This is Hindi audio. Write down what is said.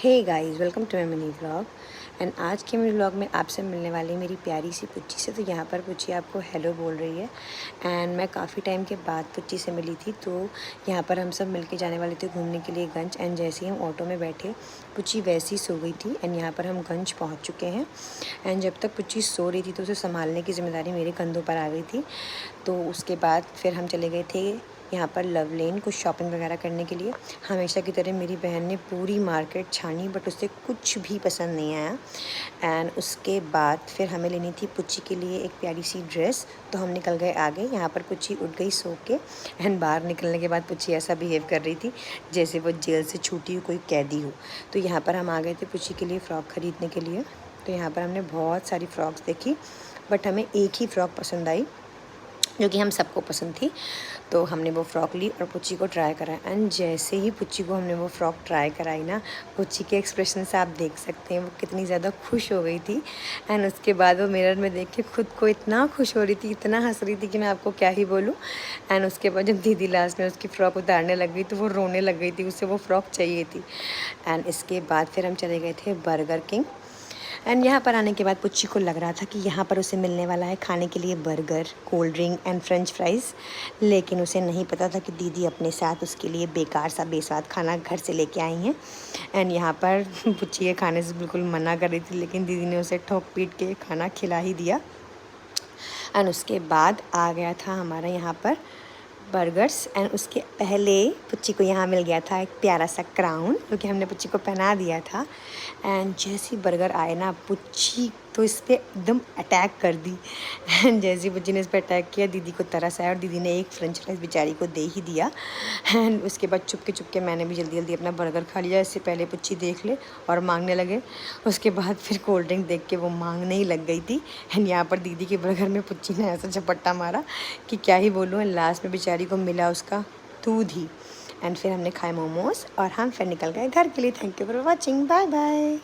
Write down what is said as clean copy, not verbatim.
Hey guys, welcome to my mini vlog. And आज के मेरे व्लॉग में आपसे मिलने वाली मेरी प्यारी सी पुच्ची से। तो यहाँ पर पुच्ची आपको हेलो बोल रही है। एंड मैं काफ़ी टाइम के बाद पुच्ची से मिली थी, तो यहाँ पर हम सब मिलके जाने वाले थे घूमने के लिए गंज। एंड जैसे ही हम ऑटो में बैठे, पुच्ची वैसी सो गई थी। एंड यहाँ पर हम गंज पहुँच चुके हैं। एंड जब तक पुच्ची सो रही थी तो उसे संभालने की ज़िम्मेदारी मेरे कंधों पर आ गई थी। तो उसके बाद फिर हम चले गए थे यहाँ पर लव लेन कुछ शॉपिंग वगैरह करने के लिए। हमेशा की तरह मेरी बहन ने पूरी मार्केट छानी, बट उसे कुछ भी पसंद नहीं आया। एंड उसके बाद फिर हमें लेनी थी पुच्ची के लिए एक प्यारी सी ड्रेस, तो हम निकल गए आगे। यहाँ पर पुच्ची उठ गई सो के। एंड बाहर निकलने के बाद पुच्ची ऐसा बिहेव कर रही थी जैसे वो जेल से छूटी हुई कोई कैदी हो। तो यहाँ पर हम आ गए थे पुच्ची के लिए फ़्रॉक ख़रीदने के लिए। तो यहाँ पर हमने बहुत सारी फ़्रॉक्स देखी, बट हमें एक ही फ़्रॉक पसंद आई जो कि हम सबको पसंद थी। तो हमने वो फ़्रॉक ली और पुच्ची को ट्राई करा। एंड जैसे ही पुच्ची को हमने वो फ़्रॉक ट्राई कराई ना, पुच्ची के एक्सप्रेशन से आप देख सकते हैं वो कितनी ज़्यादा खुश हो गई थी। एंड उसके बाद वो मिरर में देख के खुद को इतना खुश हो रही थी, इतना हंस रही थी कि मैं आपको क्या ही बोलूँ। एंड उसके बाद जब दीदी लास्ट में उसकी फ़्रॉक उतारने लग गई तो वो रोने लग गई थी, उसे वो फ़्रॉक चाहिए थी। एंड इसके बाद फिर हम चले गए थे बर्गर किंग। एंड यहाँ पर आने के बाद पुच्ची को लग रहा था कि यहाँ पर उसे मिलने वाला है खाने के लिए burger, cold drink and French fries. लेकिन उसे नहीं पता था कि दीदी अपने साथ उसके लिए बेकार सा बेस्वाद खाना घर से लेके आई हैं। एंड यहाँ पर पुच्ची के खाने से बिल्कुल मना कर रही थी, लेकिन दीदी ने उसे ठोक पीट के खाना खिला ही दिया। एंड उसके बाद आ गया था हमारा यहाँ पर बर्गर्स। एंड उसके पहले पुच्ची को यहाँ मिल गया था एक प्यारा सा क्राउन, जो कि हमने पुच्ची को पहना दिया था। एंड जैसे ही बर्गर आए ना, पुच्ची तो इस पर एकदम अटैक कर दी। एंड जैसे ही पुच्ची ने इस पर अटैक किया, दीदी को तरस आया और दीदी ने एक फ्रेंच फ्राइज बेचारी को दे ही दिया। एंड उसके बाद चुपके मैंने भी जल्दी जल्दी अपना बर्गर खा लिया, इससे पहले पुच्ची देख ले और मांगने लगे। उसके बाद फिर कोल्ड ड्रिंक देख के वो मांगने ही लग गई थी। एंड यहाँ पर दीदी के बर्गर में पुच्ची ने ऐसा झपट्टा मारा कि क्या ही बोलूँ। एंड लास्ट में बेचारी को मिला उसका दूध ही। एंड फिर हमने खाए मोमोज और हम फिर निकल गए घर के लिए। Thank you for watching, bye bye.